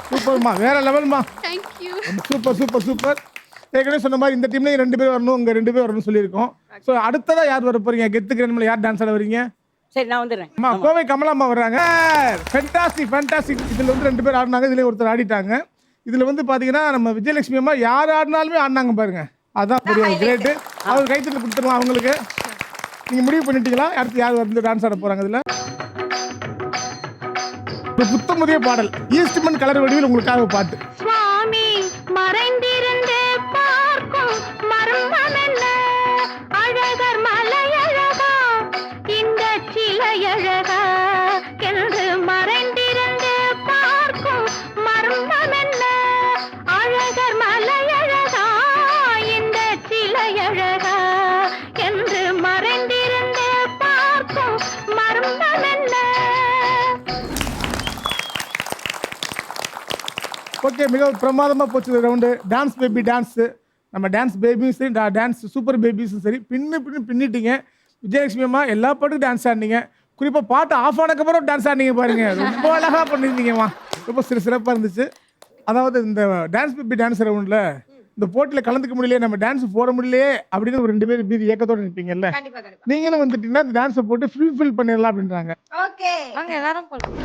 சூப்பர்மா, வேற லெவல்மா. தேங்க்யூ. Super super super. ஏற்கனவே சொன்ன மாதிரி இந்த டீம்லேயும் 2 பேர் வரணும், உங்க 2 பேர் வரணும்னு சொல்லியிருக்கோம். ஸோ அடுத்ததா யார் வர போறீங்க? கெத்து கிரேண்ட்மால யார் டான்ஸ் ஆட வரீங்க? சரி நான் வந்துடுறேன். அம்மா கோவை கமலாம்மா வர்றாங்க. Fantastic fantastic. இதில் வந்து 2 பேர் ஆடினாங்க, இதில் ஒருத்தர் ஆடிட்டாங்க. இதில் வந்து பார்த்தீங்கன்னா நம்ம விஜயலட்சுமி அம்மா யார் ஆடினாலுமே ஆடினாங்க பாருங்க. அதான் பெரிய கிரேட்டு. அவர் கைத்தறி கொடுத்துருவோம் அவங்களுக்கு. நீங்கள் முடிவு பண்ணிட்டீங்களா அடுத்து யார் வந்து டான்ஸ் ஆட போகிறாங்க? இதில் ஒரு புத்தமுதிய பாடல் ஈஸ்ட்மன் கலர் வடிவில் உங்களுக்காக பாட்டு. சுவாமி மறைந்திருந்து பார்க்கும் மர்மம் என்ன? அழகர் மலையழகா இந்த சிலையழகா என்று மறைந்திருந்து பார்க்கும் மர்மம் என்ன? அழகர் மலையழகா இந்த சிலையழகா என்று மறைந்திருந்து பார்க்கும் மர்மம் என்ன? ஓகே, மிக பிரமாதமாக போச்சு இந்த ரவுண்டு. டான்ஸ் பேபி டான்ஸு, நம்ம டான்ஸ் பேபியும் சரி, டான்ஸ் சூப்பர் பேபிஸும் சரி, பின்னிட்டீங்க. விஜயலட்சுமி அம்மா எல்லா பாட்டுக்கும் டான்ஸ் ஆடினீங்க. குறிப்பாக பாட்டு ஆஃப் ஆனக்கப்புறம் டான்ஸ் ஆடினீங்க பாருங்க, ரொம்ப அழகாக பண்ணியிருந்தீங்கம்மா. ரொம்ப சிறப்பாக இருந்துச்சு. அதாவது இந்த டான்ஸ் பேபி டான்ஸ் ரவுண்டில் இந்த போட்டியில் கலந்துக்க முடியலையே, நம்ம டான்ஸ் போட முடியலையே அப்படின்னு ஒரு 2 பேர் மீதி ஏக்கத்தோடு நிற்பீங்கல்ல, கண்டிப்பா கண்டிப்பா. நீங்களும் வந்துட்டீங்கன்னா இந்த டான்ஸை போட்டு ஃபில் பண்ணிடலாம் அப்படின்றாங்க. ஓகே வாங்க எல்லாரும் போலாம்.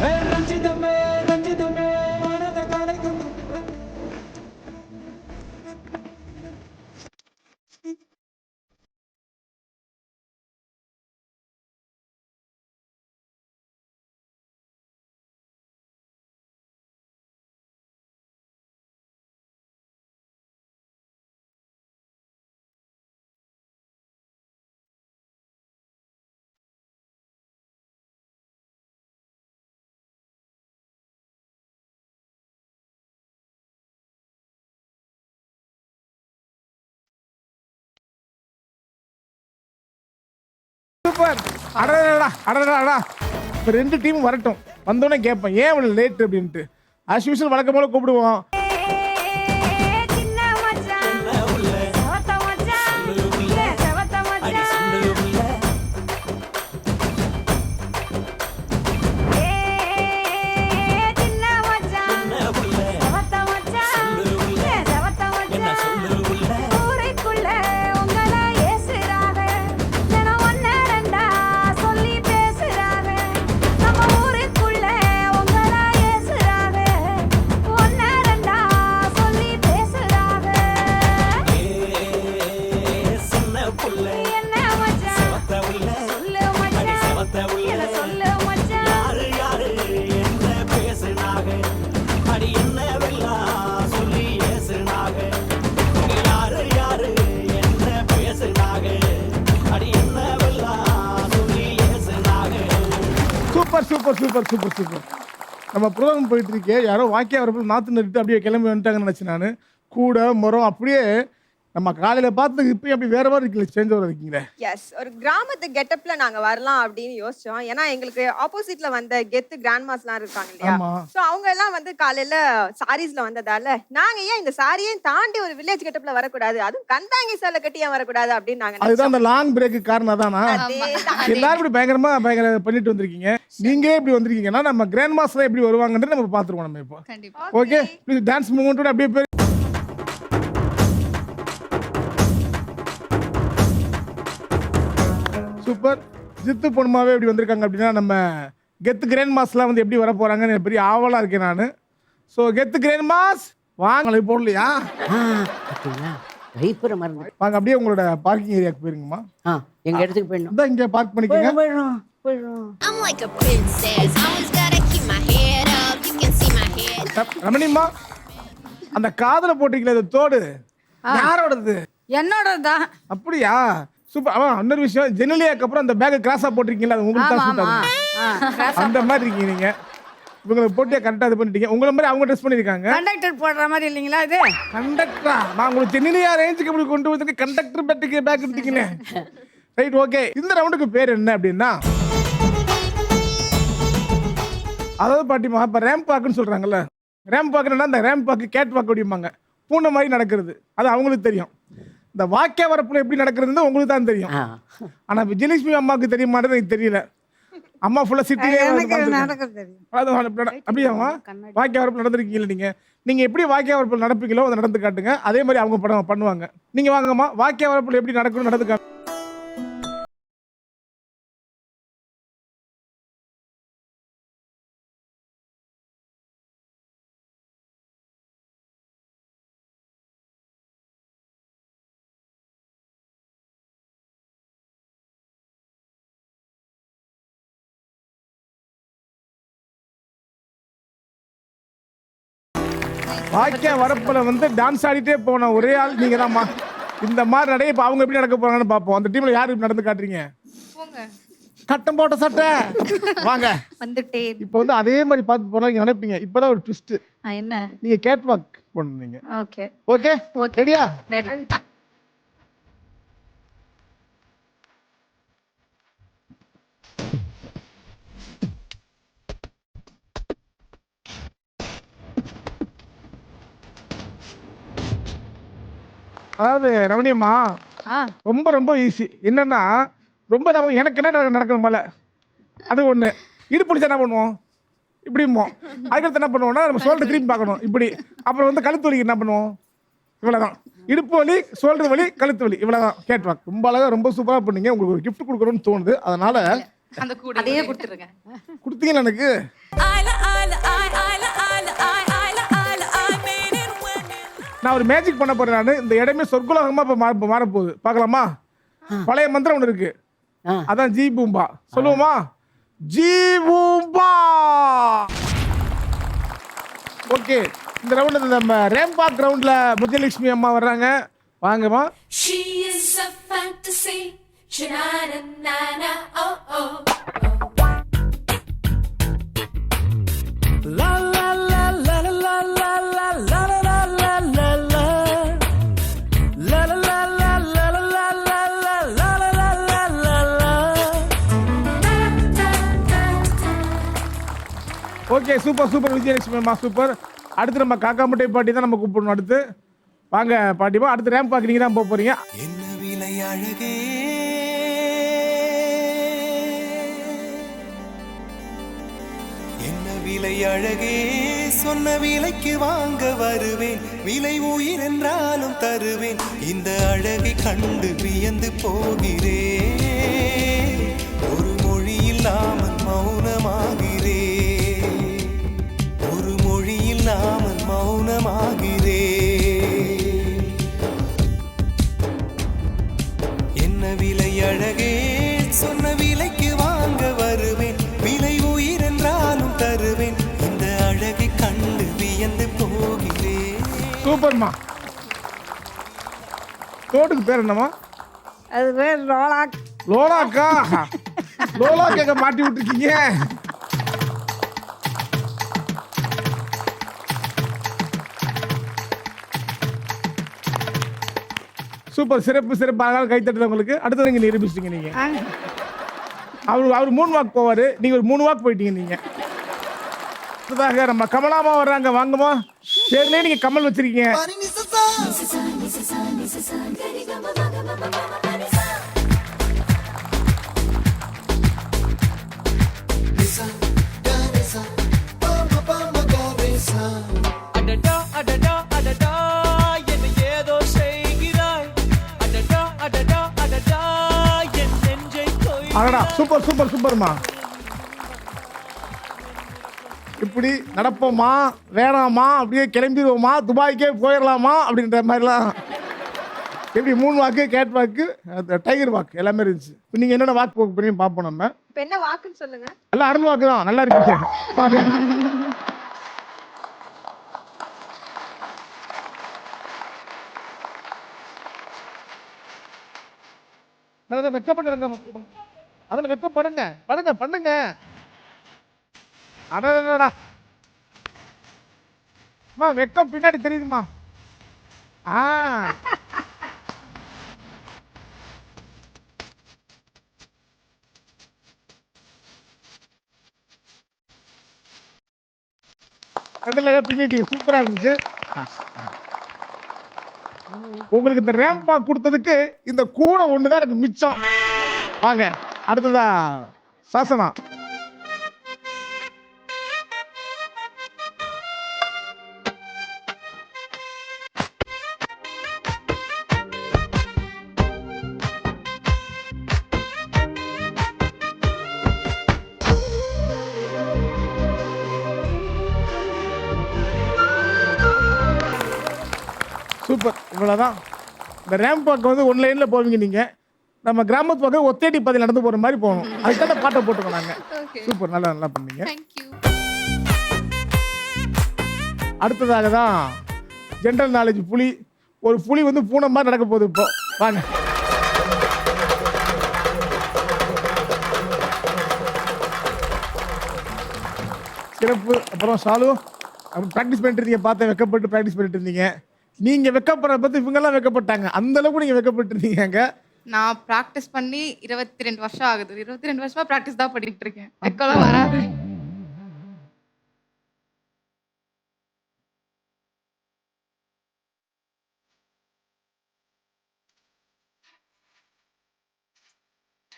சூப்பர். அடடா அடடா. இப்போ 2 டீம் வரட்டும், வந்தோடனே கேட்பேன் ஏன் இவ்வளோ லேட் அப்படின்ட்டு. ஆஸ் யூஷுவல் வழக்கம் போல கூப்பிடுவோம். Super super super super. நம்ம ப்ரோக்ராம் போயிட்டு இருக்கே, யாரோ வாக்கியா வரப்போ நாற்று நட்டு அப்படியே கிளம்பி வந்துட்டாங்கன்னு நினச்சி நான் கூட மரம் அப்படியே நம்ம காலையில் பார்த்து இப்போ அப்படி வேற மாதிரி இருக்கீங்க, சேஞ்ச் ஓவர் இருக்கீங்களே. எஸ், ஒரு கிராமத்து கெட்டப்ல நாங்க வரலாம் அப்படின்னு யோசிச்சோம். ஏன்னா எங்களுக்கு ஆப்போசிட்ல வந்த கெத்து கிராண்ட்மாஸ்லாம் இருக்காங்க இல்லையா, ஆமா. ஸோ அவங்க எல்லாம் வந்து காலையில சாரீஸ்ல வந்ததால நாங்க ஏன் இந்த சாரியை தாண்டி ஒரு வில்லேஜ் கெட்டப்ல வரக்கூடாது, அதுவும் கந்தாங்கி சேலை கட்டி ஏன் வரக்கூடாது அப்படின்னு நாங்க அதுதான் அந்த லாங் பிரேக்கு காரணம் தானா? எல்லாரும் இப்படி பயங்கர பண்ணிட்டு வந்திருக்கீங்க. நீங்க எப்படி வந்திருக்கீங்கன்னா நம்ம கிராண்ட் மாஸ்டர் எப்படி வருவாங்கன்றது நம்ம பார்த்துருவோம் நம்ம இப்போ. கண்டிப்பா. ஓகே, ப்ளீஸ் டான்ஸ் மூவ்மெண்ட்டோட அப்படியே போய் சூப்பர். ஜித்து பொண்ணுமாவே எப்படி வந்திருக்காங்க அப்படின்னா நம்ம கெத்து கிராண்ட் மாஸ்லாம் வந்து எப்படி வர போறாங்கன்னு பெரிய ஆவலாக இருக்கேன் நான். ஸோ கெத்து கிராண்ட் மாஸ் வாங்க போடலையா? வைப்புற மருந்து வாங்க அப்படியே உங்களோட பார்க்கிங் ஏரியாவுக்கு போயிருங்கம்மா. எங்க இடத்துக்கு போயிடணும். அதான் இங்கே பார்க் பண்ணிக்கோங்க. போயிடும். I'm like a princess, always gotta keep my head up. You can see my head. ரமணிம்மா, அந்த காதில் போட்டிருக்கல அந்த தோடு யாரோடது? என்னோடதான். அப்படியா? சூப்பர். அவன் இன்னொரு விஷயம், ஜெனிலியாக்கு அப்புறம் அந்த பேக்கை கிராஸாக போட்டிருக்கீங்களா, அது உங்களுக்கு தான் சூட். அந்த மாதிரி இருக்கீங்க நீங்க. இவங்களை போட்டியா கரெக்டாக இது பண்ணிட்டீங்க. உங்களை மாதிரி அவங்க ட்ரெஸ் பண்ணியிருக்காங்க. கண்டக்டர் போடுற மாதிரி இல்லைங்களா இது? கண்டக்டரா? நான் உங்களுக்கு ஜெனிலியா ரேஞ்சுக்கு இப்படி கொண்டு வந்து கண்டக்டர் பேக் எடுத்தீங்கன்னு. Right, okay. இந்த ரவுண்டுக்கு பேர் என்ன அப்படின்னா, அதாவது பாட்டிமா இப்போ ரேம்ப் வாக்குன்னு சொல்கிறாங்கல்ல. ரேம்ப் வாக்குன்னா அந்த ரேம்ப் வாக்கு கேட் வாக்கு அப்படிம்பாங்க, பூனை மாதிரி நடக்கிறது. அது அவங்களுக்கு தெரியும். இந்த வாக்கிய வரப்புல எப்படி நடக்கிறதுன்னு உங்களுக்கு தான் தெரியும். ஆனால் விஜயலட்சுமி அம்மாவுக்கு தெரியுமான்றது எனக்கு தெரியல. அம்மா ஃபுல்லா சிட்டிலே எனக்கு நடக்க தெரியும். அப்படியாம்மா வாக்கிய வரப்பு நடந்திருக்கீங்களா நீங்க? நீங்க எப்படி வாக்கிய வரப்பு நடப்பீங்களோ அதை நடந்து காட்டுங்க. அதே மாதிரி அவங்க படம் பண்ணுவாங்க. நீங்க வாங்கம்மா வாக்கிய வரப்புல எப்படி நடக்கணும் நடந்து காட்டு. வாக்கிய வரப்புல வந்து டான்ஸ் ஆடிட்டே போன ஒரே ஆள் நீங்க தான்மா. இந்த மாதிரி நடைய இப்ப அவங்க எப்படி நடக்க போறாங்கன்னு பார்ப்போம். அந்த டீம்ல யாரு இப்படி நடந்து காட்டுறீங்க? கட்டம் போட்ட சட்டை வாங்க வந்துட்டேன். இப்போ வந்து அதே மாதிரி பார்த்து போனா நீங்க நினைப்பீங்க இப்பதான் ஒரு ட்விஸ்ட். என்ன? நீங்க கேட் வாக் பண்ணுவீங்க. ஓகே ஓகே ரெடியா? அதாவது ரமணியம்மா ரொம்ப ரொம்ப ஈஸி. என்னன்னா ரொம்ப நம்ம எனக்கு என்ன நடக்கணும் போல அது ஒண்ணு. இடுப்பிடிச்சா என்ன பண்ணுவோம்? இப்படிமோ. அதுக்கடுத்து என்ன பண்ணுவோம்னா நம்ம சோல்டர் திரும்பி பார்க்கணும் இப்படி. அப்புறம் வந்து கழுத்து வலிக்கு என்ன பண்ணுவோம்? இவ்வளவுதான். இடுப்பு வலி, சோல்டர் வலி, கழுத்து வலி, இவ்வளவுதான். கேட் வாக் ரொம்ப அழகா ரொம்ப சூப்பரா பண்ணீங்க. உங்களுக்கு ஒரு கிஃப்ட் கொடுக்கணும்னு தோணுது. அதனால அந்த கூட அதையே கொடுத்துருங்க. கொடுத்தீங்களா எனக்கு? நான் ஒரு மேஜிக் பண்ண போறேன். நான் இந்த இடமே சொர்க்குலகமா இப்ப மாறப்போகுது. பார்க்கலாமா? பழைய மந்திரம் ஒன்று இருக்கு. அதான் ஜி பூம்பா. சொல்லுவோமா? ஜி பூம்பா. ஓகே, இந்த ரவுண்ட்ல நம்ம ரேம்பாக் கிரவுண்ட்ல முஜலட்சுமி அம்மா வர்றாங்க. வாங்கம்மா. She is a fantasy. Sha-na-na-na-na, oh oh. La la la la la la la la la la la la la. La la la la la la la la la la la la la. Okay, super super Vijayalakshmi அம்மா super. அடுத்து நம்ம காக்கா முட்டை பாட்டி தான் நம்ம கூப்பிடணும். அடுத்து வாங்க பாட்டிமா. அடுத்து ரேம்பாக் நீங்க தான் போக போறீங்க. என்ன விலை அழகே, என்ன விலை அழகே, சொன்ன விலைக்கு வாங்க வருவேன், விலை உயிர் என்றாலும் தருவேன், இந்த அழகை கண்டு வியந்து போகிறேன், ஒரு மொழி இல்லாமல் மௌனமாகிறேன், ஒரு மொழி இல்லாமல் மௌனமாகிறேன். என்ன விலை அழகே, சொன்ன விலைக்கு வாங்க வருவேன், விலை உயிர் என்றாலும் தருவேன், இந்த அழகை கண்டு வியந்து போகிறேன். சூப்பர்மா. தோட்டுக்கு பேர் என்னம்மா? அது பேர் லோலாக். லோலாக்கா? லோலாக் எங்க மாட்டி விட்டுருக்கீங்க? சூப்பர், சிறப்பு சிறப்பு. அதனால கைத்தட்டல உங்களுக்கு. அடுத்தது நீங்க நிரூபிச்சிட்டீங்க. நீங்க அவர் 3 வாக் போவாரு, நீங்க ஒரு 3 வாக் போயிட்டீங்க. நீங்க அடுத்ததாக நம்ம கமலாமா வர்றாங்க. வாங்கம்மா. சரினே நீங்க கமல் வச்சிருக்கீங்க. அடடா அடடா அடடா, என்னை ஏதோ செய்கிறாய், அடடா அடடா அடடா, என் நெஞ்சை கொய். அடடா, சூப்பர் சூப்பர் சூப்பர்மா. இப்படி நடப்போமா வேணாமா, அப்படியே கிளம்பிடுவோமா, துபாய்க்கே போயிடலாமா அப்படின்ற மாதிரிலாம். எப்படி 3 வாக்கு, கேட் வாக்கு, டைகர் வாக்கு எல்லாமே இருந்துச்சு. இப்போ நீங்கள் என்னென்ன வாக்கு போக பண்ணி பார்ப்போம். நம்ம இப்போ என்ன வாக்குன்னு சொல்லுங்க. எல்லாம் அருள் வாக்கு தான். நல்லா இருக்கீங்க. வெக்கப்படுங்க, அதில் வெக்கப்படுங்க, பண்ணுங்க பண்ணுங்க. அடடா அம்மா, வெக்கம் பின்னாடி தெரியுதுமா. பின்னாடி சூப்பரா இருந்துச்சு. உங்களுக்கு இந்த ரேம்பா கொடுத்ததுக்கு இந்த கூடை ஒண்ணுதான் எனக்கு மிச்சம். வாங்க அடுத்ததா சாசனா. சூப்பர். இவ்வளோதான். இந்த ரேம்ப் வாக் வந்து 1 லைனில் போவீங்க நீங்கள். நம்ம கிராமத்து பக்கம் ஒத்தேடி பாதையில் நடந்து போகிற மாதிரி போகணும். அதுக்காக பாட்டை போட்டுக்கோம் நாங்கள். சூப்பர், நல்லா பண்ணீங்க. தேங்க்யூ. அடுத்ததாக தான் ஜென்ரல் நாலேஜ் புலி. ஒரு புலி வந்து பூனை மாதிரி நடக்க போகுது. இப்போ வாங்க. சிறப்பு. அப்புறம் சாலு ப்ராக்டிஸ் பண்ணிட்டு இருந்தீங்க, பார்த்தேன் வெக்கப்பட்டு ப்ராக்டிஸ் பண்ணிட்டு இருந்தீங்க. நீங்கள் வெக்கப்படுற பற்றி இவங்கெல்லாம் வெக்கப்பட்டாங்க, அந்த அளவுக்கு நீங்கள் வெக்கப்பட்டு இருந்தீங்க. நான் ப்ராக்டிஸ் பண்ணி 22 வருஷம் ஆகுது. 22 வருஷமா ப்ராக்டிஸ் தான் பண்ணிட்டு இருக்கேன். வெக்கலாம் வராது.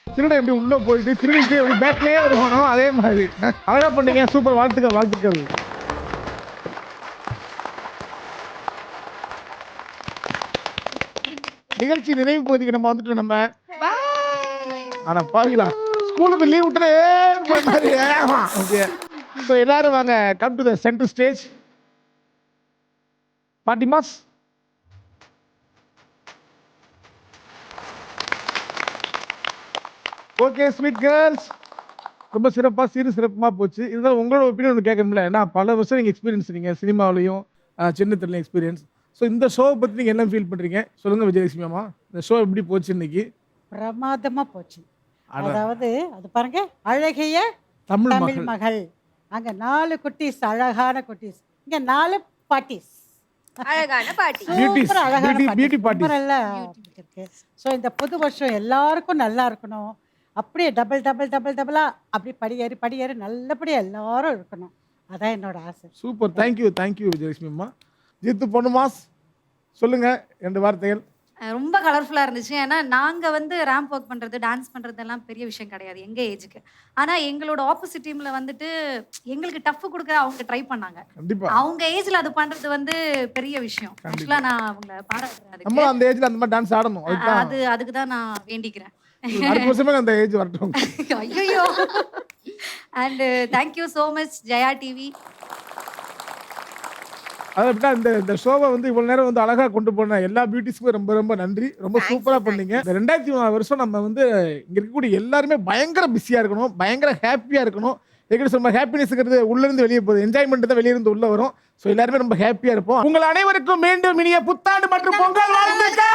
திருட எப்படி உள்ள போயிட்டு திருடிட்டு எப்படி பேக்லேயே வருவானோ அதே மாதிரி அழகா பண்ணீங்க. சூப்பர், வாழ்த்துக்கள். நிகழ்ச்சி நிறைவு பகுதிக்கு நம்ம வந்துட்டு நம்ம ஆனா பாருங்களா ஸ்கூலுக்கு லீவ் விட்டுறே மாதிரி. ஸோ எல்லாரும் வாங்க, come to the centre stage. பாட்டிமாஸ், ஓகே ஸ்வீட் கேர்ள்ஸ், ரொம்ப சிறப்பாக சிறப்பாக போச்சு. இருந்தாலும் உங்களோட ஒப்பீனியன் ஒன்று கேட்கணும்ல, ஏன்னா பல வருஷம் நீங்கள் எக்ஸ்பீரியன்ஸ், நீங்கள் சினிமாவிலையும் சின்ன திரையிலையும் எக்ஸ்பீரியன்ஸ். ஸோ இந்த ஷோவை பற்றி நீங்கள் என்ன ஃபீல் பண்ணுறீங்க சொல்லுங்கள் விஜயலட்சுமி அம்மா. இந்த ஷோ எப்படி போச்சு இன்னைக்கு? பிரமாதமாக போச்சு. அதாவது அது பாருங்க, அழகிய தமிழ் மகள். அங்கே 4 குட்டீஸ், அழகான குட்டீஸ். இங்கே 4 பாட்டிஸ், அழகான பாட்டி. சூப்பர் அழகான பியூட்டி பாட்டி. நல்லா இருக்கு. ஸோ இந்த புது வருஷம் எல்லாருக்கும் நல்லா இருக்கணும். அப்படியே டபுளா அப்படி படியேறி நல்லபடியாக எல்லாரும் இருக்கணும். அதான் என்னோட ஆசை. சூப்பர், தேங்க்யூ விஜயலட்சுமி அம்மா. ஜித்து பொண்ணுமாஸ் சொல்லுங்க 2 வார்த்தைகள். ரொம்ப கலர்ஃபுல்லாக இருந்துச்சு. ஏன்னா நாங்கள் வந்து ரேம்ப் ஒர்க் பண்ணுறது, டான்ஸ் பண்ணுறதெல்லாம் பெரிய விஷயம் கிடையாது எங்கள் ஏஜுக்கு. ஆனால் எங்களோட ஆப்போசிட் டீமில் வந்துட்டு எங்களுக்கு டஃப் கொடுக்க அவங்க ட்ரை பண்ணாங்க. கண்டிப்பா அவங்க ஏஜில் அது பண்ணுறது வந்து பெரிய விஷயம். ஆக்சுவலாக நான் அவங்கள பாராட்டுறேன். நம்ம அந்த ஏஜ்ல அந்த மாதிரி டான்ஸ் ஆடணும். அதுக்கு தான் நான் வேண்டிக்கிறேன். அடுத்த வருஷமே அந்த ஏஜ் வரட்டும். ஐயோ. And thank you so much Jaya TV. அதான் இந்த ஷோவை வந்து இவ்வளவு நேரம் வந்து அழகா கொண்டு போன எல்லா பியூட்டிஸ்க்கும் ரொம்ப நன்றி. ரொம்ப சூப்பரா பண்ணீங்க. இந்த 2003 வருஷம் நம்ம வந்து இங்க இருக்கக்கூடிய எல்லாருமே பயங்கர பிஸியா இருக்கணும், பயங்கர ஹாப்பியா இருக்கணும். எங்களுக்கு ரொம்ப ஹாப்பினஸ்ங்கிறது உள்ள இருந்து வெளியே போகுது, என்ஜாய்மெண்ட் தான் வெளியே இருந்து உள்ள வரும். ஸோ எல்லாருமே ரொம்ப ஹாப்பியா இருப்போம். உங்கள் அனைவருக்கும் மீண்டும் இனிய புத்தாண்டு மற்றும் பொங்கல் வாழ்த்துக்கள்.